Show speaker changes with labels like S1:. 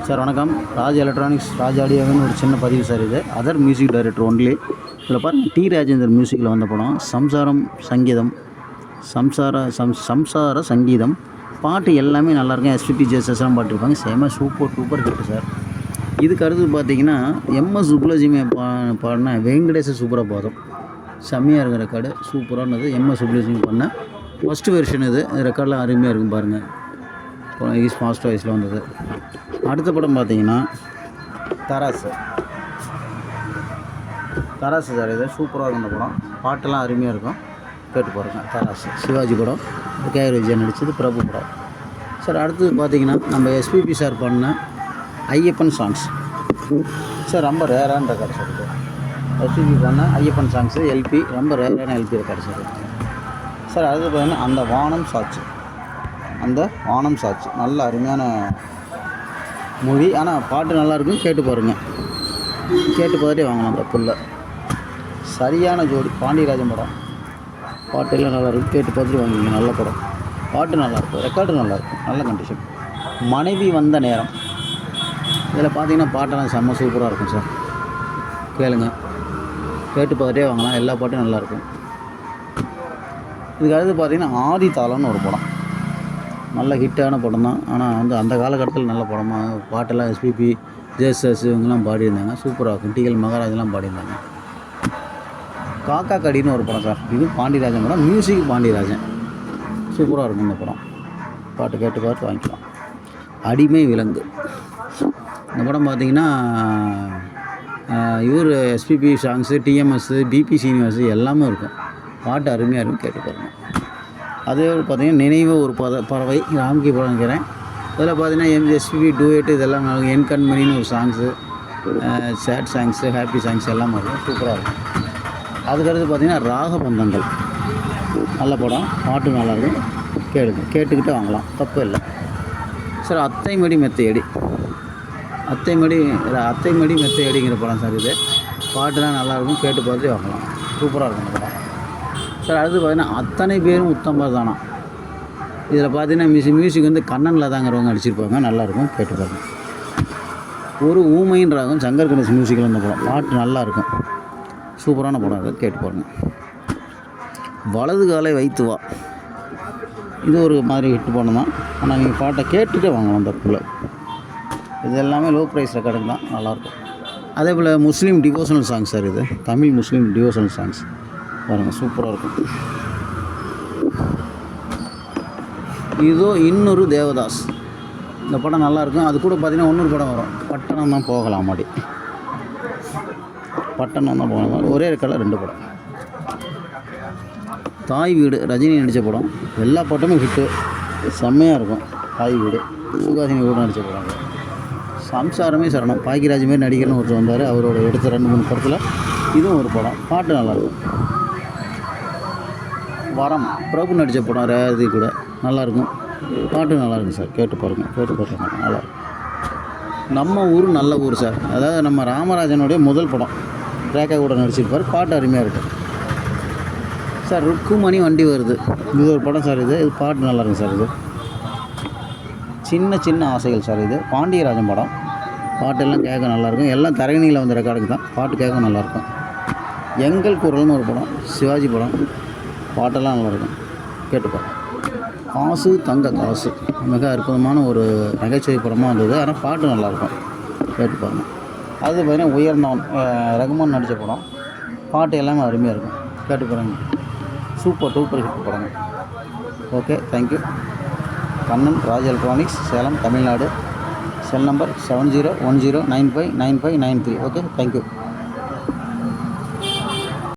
S1: Sir வணக்கம். Raj electronics Raj ஆடியோவின் ஒரு சின்ன பதிவு சார் இது. Other music director only. இதில் பாருங்கள், டி ராஜேந்தர் மியூசிக்கில் வந்த படம் சம்சார சங்கீதம். பாட்டு எல்லாமே நல்லாயிருக்கும். எஸ்பிபி ஜெயசஸ்லாம் பாட்டிருப்பாங்க. செம சூப்பர் ஹிட்டு சார். இதுக்கு அடுத்து பார்த்தீங்கன்னா எம்எஸ் சுப்புலட்சுமி பாடின வெங்கடேச சுப்ரபாதம். செம்மையாக இருக்கிற ரெக்கார்டு, சூப்பரானது. எம்எஸ் சுப்புலட்சுமி பண்ண ஃபஸ்ட்டு வெர்ஷன் இது. ரெக்கார்டெலாம் அருமையாக இருக்கும் பாருங்கள். ஈஸ் ஃபாஸ்ட் வாய்ஸில் வந்தது. அடுத்த படம் பார்த்தீங்கன்னா தராசு சார். இது சூப்பராக இருக்கும். இந்த படம் பாட்டெல்லாம் அருமையாக இருக்கும், கேட்டு பாருங்கள். தராசு சிவாஜி படம், கேஆர் விஜயன் நடித்தது, பிரபு படம் சார். அடுத்தது பார்த்தீங்கன்னா நம்ம எஸ்பிபி சார் பண்ண ஐயப்பன் சாங்ஸ் சார். ரொம்ப ரேரான ரெக்கார்டு சார் இது. எஸ்பிபி பண்ண ஐயப்பன் சாங்ஸு எல்பி, ரொம்ப ரேரான எல்பி ரெக்கார்டு சார். அடுத்தது பார்த்தீங்கன்னா அந்த வானம் சாட்சி நல்ல அருமையான மொழி, ஆனால் பாட்டு நல்லாயிருக்கும், கேட்டு பாருங்கள். கேட்டு பார்த்துட்டே வாங்கலாம். அந்த புல்ல சரியான ஜோடி. பாண்டியராஜன் படம், பாட்டெல்லாம் நல்லாயிருக்கும், கேட்டு பார்த்துட்டு வாங்கிங்க. நல்ல படம், பாட்டு நல்லாயிருக்கும், ரெக்கார்டு நல்லாயிருக்கும், நல்ல கண்டிஷன். மனைவி வந்த நேரம். இதில் பார்த்தீங்கன்னா பாட்டெல்லாம் செம்ம சூப்பராக இருக்கும் சார். கேளுங்க, கேட்டு பார்த்துட்டே வாங்கலாம். எல்லா பாட்டும் நல்லாயிருக்கும். இதுக்கு அடுத்து பார்த்தீங்கன்னா ஆதி தாளம்னு ஒரு படம். நல்ல ஹிட்டான படம் தான். ஆனால் அந்த காலகட்டத்தில் நல்ல படமாக பாட்டெல்லாம் எஸ்பிபி ஜேசஸ் இவங்கெல்லாம் பாடியிருந்தாங்க. சூப்பராக இருக்கும். டிஎல் மகாராஜெலாம் பாடியிருந்தாங்க. காக்கா கடின்னு ஒரு படம் சார். இது பாண்டியராஜன் படம், மியூசிக் பாண்டியராஜன். சூப்பராக இருக்கும் இந்த படம். பாட்டு கேட்டு பார்த்து வாங்கிக்கலாம். அடிமை விலங்கு. இந்த படம் பார்த்திங்கன்னா இவர் எஸ்பிபி சாங்ஸு, டிஎம்எஸ், டிபி சீனிவாஸ் எல்லாமே இருக்கும். பாட்டு அருமையாக இருக்கும், கேட்டு பாருங்கள். அதே பார்த்திங்கன்னா நினைவு ஒரு பறவை, ராம்கி படம் நினைக்கிறேன். இதில் பார்த்திங்கன்னா எஸ்பிபி டூயட் இதெல்லாம் நல்லா. என் கண்மணின்னு ஒரு songs, sad songs, happy songs எல்லாம் இருக்கும், சூப்பராக இருக்கும். அதுக்கடுத்து பார்த்திங்கன்னா ராகபந்தங்கள் நல்ல படம், பாட்டு நல்லாயிருக்கும், கேட்டுக்கிட்டே வாங்கலாம், தப்பு இல்லை சார். அத்தைமடி மெத்தையடி மெத்தையடிங்கிற படம் சார். இது பாட்டுலாம் நல்லாயிருக்கும், கேட்டு பார்த்துட்டு வாங்கலாம், சூப்பராக இருக்கும் இந்த படம் சார். அடுத்து பார்த்தீங்கன்னா அத்தனை பேரும் உத்தம்பர் தானா. இதில் பார்த்தீங்கன்னா மியூசிக் வந்து கண்ணனில் தாங்கிறவங்க அடிச்சிருப்பாங்க, நல்லாயிருக்கும், கேட்டு பாருங்கள். ஒரு ஊமையின் ராகம் சங்கர் கணேஷ் மியூசிக்கில் இந்த படம், பாட்டு நல்லாயிருக்கும், சூப்பரான படம். அதை கேட்டு பாருங்கள். வலது காலை வைத்து வா. இது ஒரு மாதிரி ஹிட் படம் தான். ஆனால் நீங்கள் பாட்டை கேட்டுகிட்டே வாங்கலாம். அந்த புள்ள இது எல்லாமே லோ ப்ரைஸ் ரெக்கார்டுக்கு தான், நல்லாயிருக்கும். அதே போல் முஸ்லீம் டிவோஷனல் சாங்ஸ் சார். இது தமிழ் முஸ்லீம் டிவோஷனல் சாங்ஸ் பாருங்கள், சூப்பராக இருக்கும். இதோ இன்னொரு தேவதாஸ். இந்த படம் நல்லாயிருக்கும். அது கூட பார்த்திங்கன்னா இன்னொரு படம் வரும், பட்டணம் தான் போகலாம் மாடி. ஒரே ரெக்கார்டில் 2 படம். தாய் வீடு ரஜினி நடித்த படம், எல்லா பாட்டுமே ஹிட்டு, செம்மையாக இருக்கும். தாய் வீடு சுகாசினி கூட நடித்த படம். சம்சாரமே சரணம், பாக்கியராஜ் மாரி நடிகர்னு ஒருத்தர் வந்தார். அவரோட எடுத்த 2-3 படத்தில் இதுவும் ஒரு படம், பாட்டு நல்லாயிருக்கும். வரம் பிரபு நடித்த படம், ரேவதி கூட நல்லாயிருக்கும், பாட்டு நல்லாயிருக்கும் சார், கேட்டு பாருங்கள் நல்லாயிருக்கும். நம்ம ஊர் நல்ல ஊர் சார். அதாவது நம்ம ராமராஜனுடைய முதல் படம், ரேகா கூட நடிச்சிருப்பார், பாட்டு அருமையாக இருக்கும் சார். ருக்குமணி வண்டி வருது, இது ஒரு படம் சார். இது பாட்டு நல்லாயிருக்கும் சார். இது சின்ன ஆசைகள் சார். இது பாண்டியராஜன் படம், பாட்டெல்லாம் கேட்க நல்லாயிருக்கும். எல்லாம் தரகணியில் வந்த ரெக்கார்டுக்கு தான், பாட்டு கேட்க நல்லாயிருக்கும். எங்கள் குரல்னு ஒரு படம், சிவாஜி படம், பாட்டெல்லாம் நல்லாயிருக்கும், கேட்டுப்பாங்க. காசு தங்க காசு மிக அற்புதமான ஒரு நகைச்சுவை படமாக இருந்தது. ஆனால் பாட்டு நல்லாயிருக்கும், கேட்டுப்பாங்க. அது பார்த்திங்கன்னா உயர்ந்தவன் ரகுமான் நடித்த படம், பாட்டு எல்லாமே அருமையாக இருக்கும், கேட்டு பாருங்க. சூப்பர் ஹிட் படங்க. Okay, thank you. Kannan Raj electronics, Salem, Tamil Nadu. Cell number 7010959593. Okay, thank you.